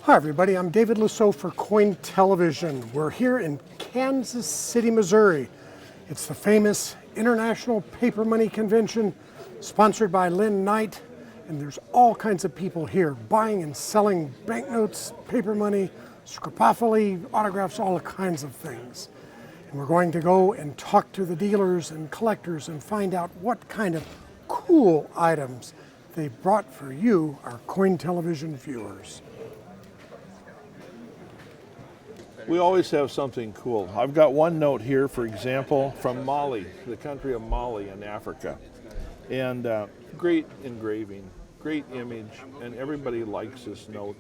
Hi everybody, I'm David Lisot for CoinTelevision. We're here in Kansas City, Missouri. It's the famous International Paper Money Convention sponsored by Lynn Knight, and there's all kinds of people here buying and selling banknotes, paper money, scripophily, autographs, all kinds of things. And we're going to go and talk to the dealers and collectors and find out what kind of cool items they brought for you, our CoinTelevision viewers. We always have something cool. I've got one note here, for example, from Mali, the country of Mali in Africa. And great engraving, great image, and everybody likes this note.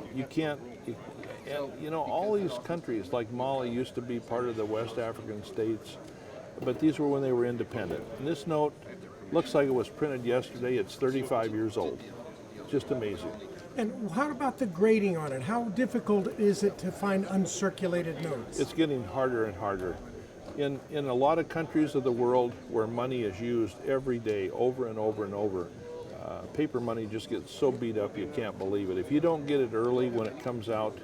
You know, all these countries, like Mali, used to be part of the West African states, but these were when they were independent. And this note looks like it was printed yesterday. It's 35 years old. Just amazing. And how about the grading on it? How difficult is it to find uncirculated notes? It's getting harder and harder. In a lot of countries of the world where money is used every day over and over and over, paper money just gets so beat up you can't believe it. If you don't get it early when it comes out,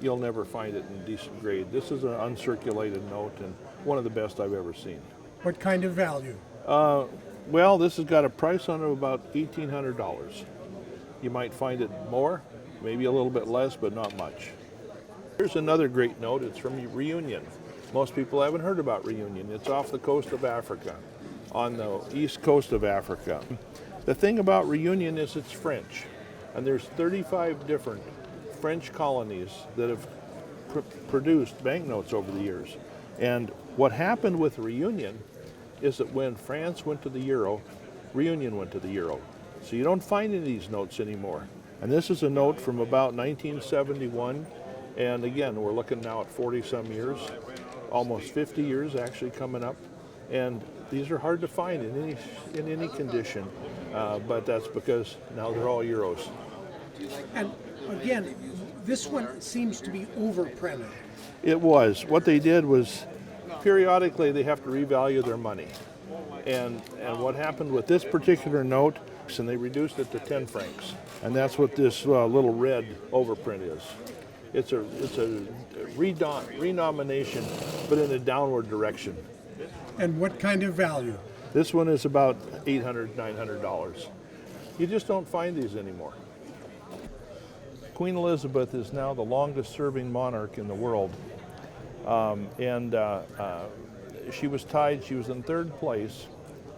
you'll never find it in decent grade. This is an uncirculated note and one of the best I've ever seen. What kind of value? Well, this has got a price on it of about $1,800. You might find it more, maybe a little bit less, but not much. Here's another great note. It's from Reunion. Most people haven't heard about Reunion. It's off the coast of Africa, on the east coast of Africa. The thing about Reunion is it's French, and there's 35 different French colonies that have produced banknotes over the years. And what happened with Reunion is that when France went to the euro, Reunion went to the euro. So you don't find any of these notes anymore. And this is a note from about 1971. And again, we're looking now at 40 some years, almost 50 years actually coming up. And these are hard to find in any condition, but that's because now they're all euros. And again, this one seems to be overprinted. It was. What they did was periodically they have to revalue their money. And what happened with this particular note, and they reduced it to 10 francs. And that's what this little red overprint is. It's a renomination, but in a downward direction. And what kind of value? This one is about $800, $900. You just don't find these anymore. Queen Elizabeth is now the longest serving monarch in the world. She was tied, she was in third place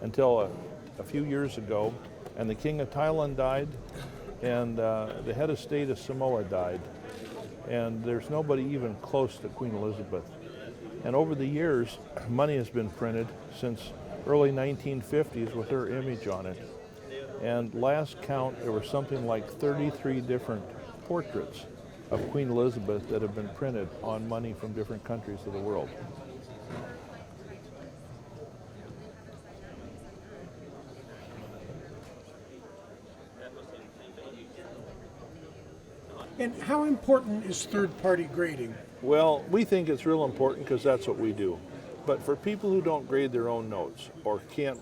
until a few years ago. And the King of Thailand died, and the head of state of Samoa died. And there's nobody even close to Queen Elizabeth. And over the years, money has been printed since early 1950s with her image on it. And last count, there were something like 33 different portraits of Queen Elizabeth that have been printed on money from different countries of the world. And how important is third-party grading? Well, we think it's real important because that's what we do. But for people who don't grade their own notes or can't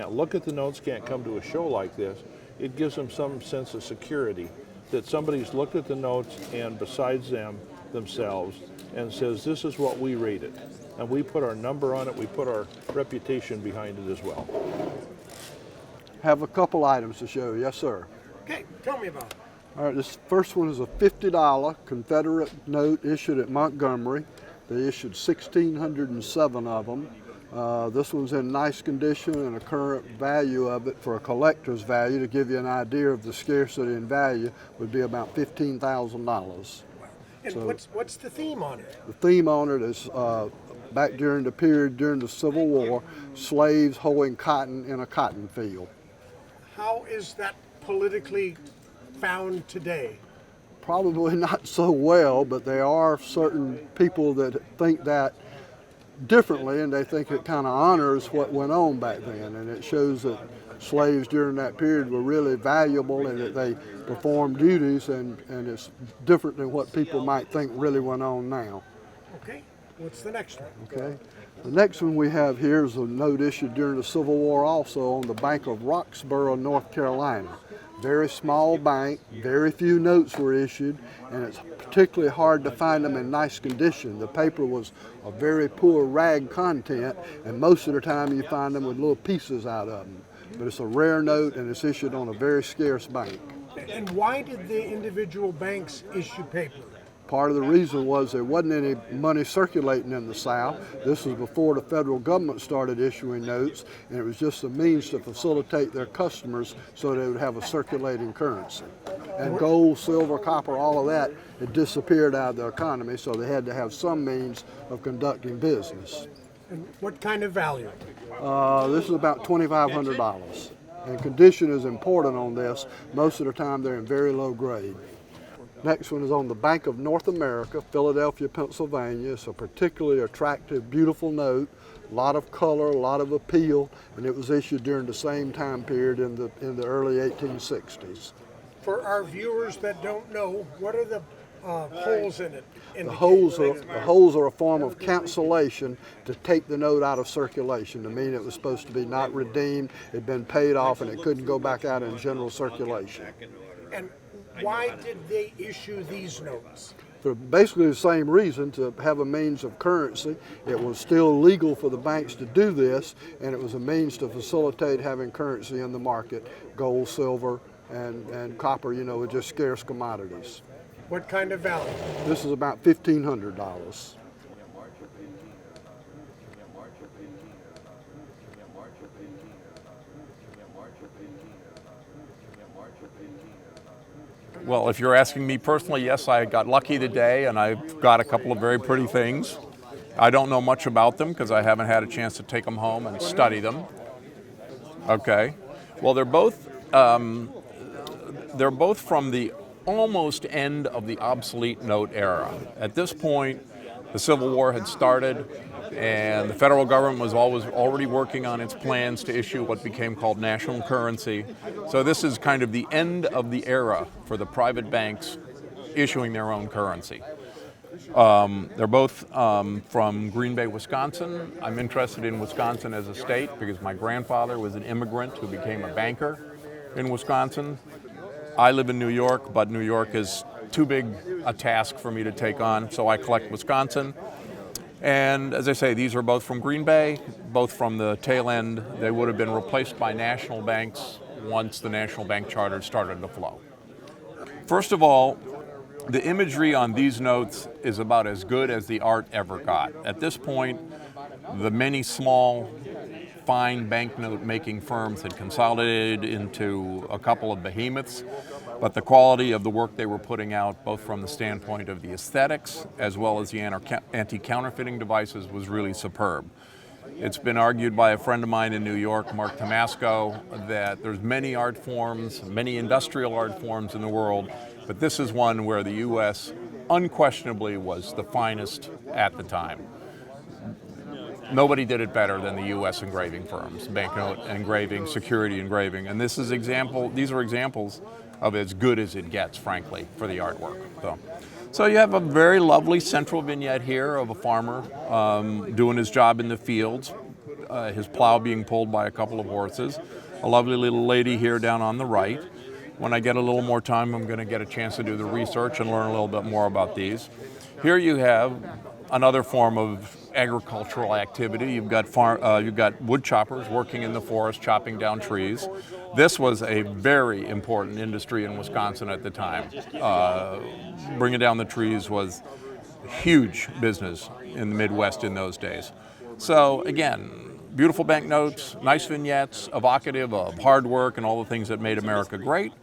look at the notes, can't come to a show like this, it gives them some sense of security that somebody's looked at the notes and besides themselves and says, this is what we rated. And we put our number on it, we put our reputation behind it as well. Have a couple items to show. Yes, sir. Okay, tell me about it. All right, this first one is a $50 Confederate note issued at Montgomery. They issued 1,607 of them. This one's in nice condition, and a current value of it for a collector's value, to give you an idea of the scarcity and value, would be about $15,000. And So, what's the theme on it? the theme on it is back during the period during the Civil War, slaves hoeing cotton in a cotton field. How is that politically found today? Probably not so well, but there are certain people that think that differently, and they think it kind of honors what went on back then, and it shows that slaves during that period were really valuable and that they performed duties, and it's different than what people might think really went on now. Okay, what's the next one? Okay. The next one we have here is a note issued during the Civil War also on the bank of Roxboro, North Carolina. very small bank, very few notes were issued, and it's particularly hard to find them in nice condition. The paper was a very poor rag content, and most of the time you find them with little pieces out of them. But it's a rare note, and it's issued on a very scarce bank. And why did the individual banks issue paper? Part of the reason was there wasn't any money circulating in the South. This was before the federal government started issuing notes, and it was just a means to facilitate their customers so they would have a circulating currency. And gold, silver, copper, all of that had disappeared out of the economy, so they had to have some means of conducting business. And what kind of value? This is about $2,500. And condition is important on this. Most of the time they're in very low grade. Next one is on the Bank of North America, Philadelphia, Pennsylvania. It's a particularly attractive, beautiful note, a lot of color, a lot of appeal, and it was issued during the same time period in the early 1860s. For our viewers that don't know, what are the holes in it? The holes are a form of cancellation to take the note out of circulation, to mean it was supposed to be not redeemed, it had been paid off, and it couldn't go back out in general circulation. And why did they issue these notes? For basically the same reason, to have a means of currency. It was still legal for the banks to do this, and it was a means to facilitate having currency in the market, gold, silver, and copper, you know, were just scarce commodities. What kind of value? This is about $1,500. Well, if you're asking me personally, yes, I got lucky today, and I've got a couple of very pretty things. I don't know much about them because I haven't had a chance to take them home and study them. Okay. Well, they're both from the almost end of the obsolete note era. At this point, the Civil War had started, and the federal government was already working on its plans to issue what became called national currency. So this is kind of the end of the era for the private banks issuing their own currency. They're both from Green Bay, Wisconsin. I'm interested in Wisconsin as a state because my grandfather was an immigrant who became a banker in Wisconsin. I live in New York, but New York is too big a task for me to take on, so I collect Wisconsin. And as I say, these are both from Green Bay, both from the tail end. They would have been replaced by national banks once the national bank charter started to flow. First of all, the imagery on these notes is about as good as the art ever got. At this point, the many small, fine banknote making firms had consolidated into a couple of behemoths, but the quality of the work they were putting out, both from the standpoint of the aesthetics as well as the anti-counterfeiting devices, was really superb. It's been argued by a friend of mine in New York, Mark Tomasco, that there's many art forms, many industrial art forms in the world, but this is one where the U.S. unquestionably was the finest at the time. Nobody did it better than the U.S. engraving firms, banknote engraving, security engraving, and these are examples of as good as it gets, frankly, for the artwork. So you have a very lovely central vignette here of a farmer doing his job in the fields, his plow being pulled by a couple of horses, a lovely little lady here down on the right. When I get a little more time, I'm going to get a chance to do the research and learn a little bit more about these. Here you have another form of agricultural activity. You've got wood choppers working in the forest, chopping down trees. This was a very important industry in Wisconsin at the time. Bringing down the trees was huge business in the Midwest in those days. So again, beautiful banknotes, nice vignettes, evocative of hard work and all the things that made America great,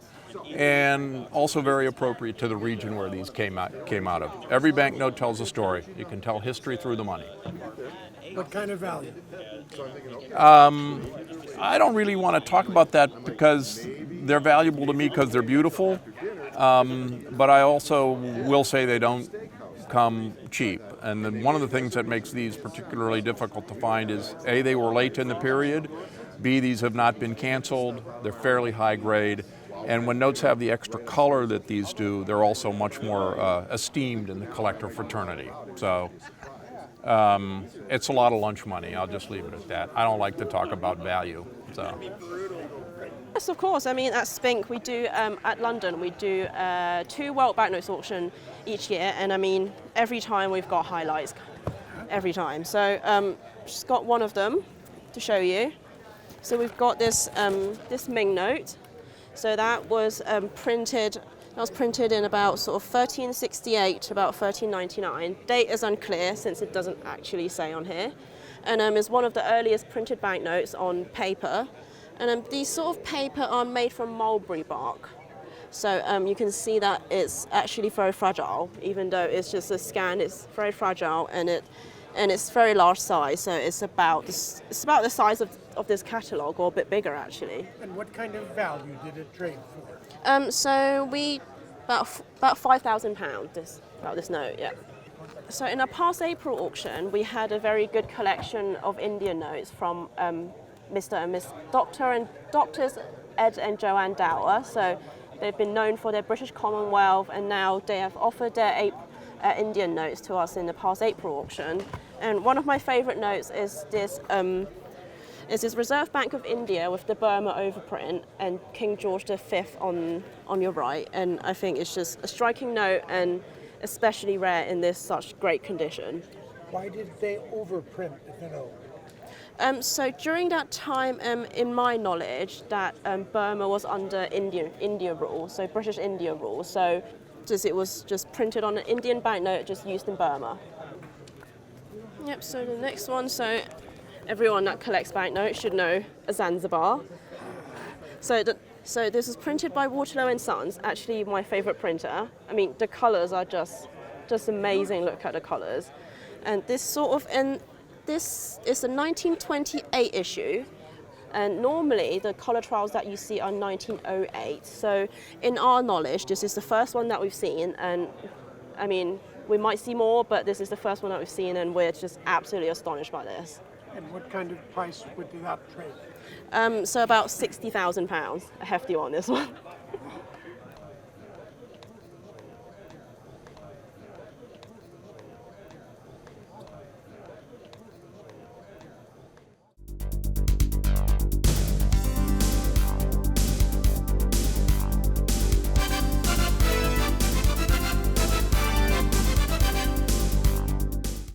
and also very appropriate to the region where these came out of. Every banknote tells a story. You can tell history through the money. What kind of value? I don't really want to talk about that because they're valuable to me because they're beautiful, but I also will say they don't come cheap. And then one of the things that makes these particularly difficult to find is A, they were late in the period, B, these have not been canceled, they're fairly high grade, and when notes have the extra color that these do, they're also much more esteemed in the collector fraternity. So it's a lot of lunch money, I'll just leave it at that. I don't like to talk about value. So. Yes, of course. I mean, at Spink, we do, at London, we do 2 World Banknotes auction each year, and I mean, every time we've got highlights, every time. So, just got one of them to show you. So we've got this this Ming note. So that was printed. That was printed in about sort of 1368 to about 1399. Date is unclear since it doesn't actually say on here, and is one of the earliest printed banknotes on paper. And these sort of paper are made from mulberry bark. So you can see that it's actually very fragile, even though it's just a scan. It's very fragile, and it's very large size. So it's about the size of this catalogue, or a bit bigger actually. And what kind of value did it trade for? So we about £5,000. About this note, yeah. So in our past April auction, we had a very good collection of Indian notes from Mr. and Miss Doctors Ed and Joanne Dower. So they've been known for their British Commonwealth, and now they have offered their Indian notes to us in the past April auction. And one of my favourite notes is this Reserve Bank of India with the Burma overprint and King George V on your right. And I think it's just a striking note, and especially rare in this such great condition. Why did they overprint, if you know? So during that time, in my knowledge, that Burma was under India rule, so British India rule. So it was just printed on an Indian banknote, just used in Burma. Yep. So the next one. So everyone that collects banknotes should know a Zanzibar. So this was printed by Waterloo and Sons. Actually, my favourite printer. I mean, the colours are just amazing. Look at the colours, and this is a 1928 issue, and normally the colour trials that you see are 1908. So in our knowledge, this is the first one that we've seen, and I mean, we might see more, but this is the first one that we've seen, and we're just absolutely astonished by this. And what kind of price would that trade? So about £60,000, a hefty one, this one.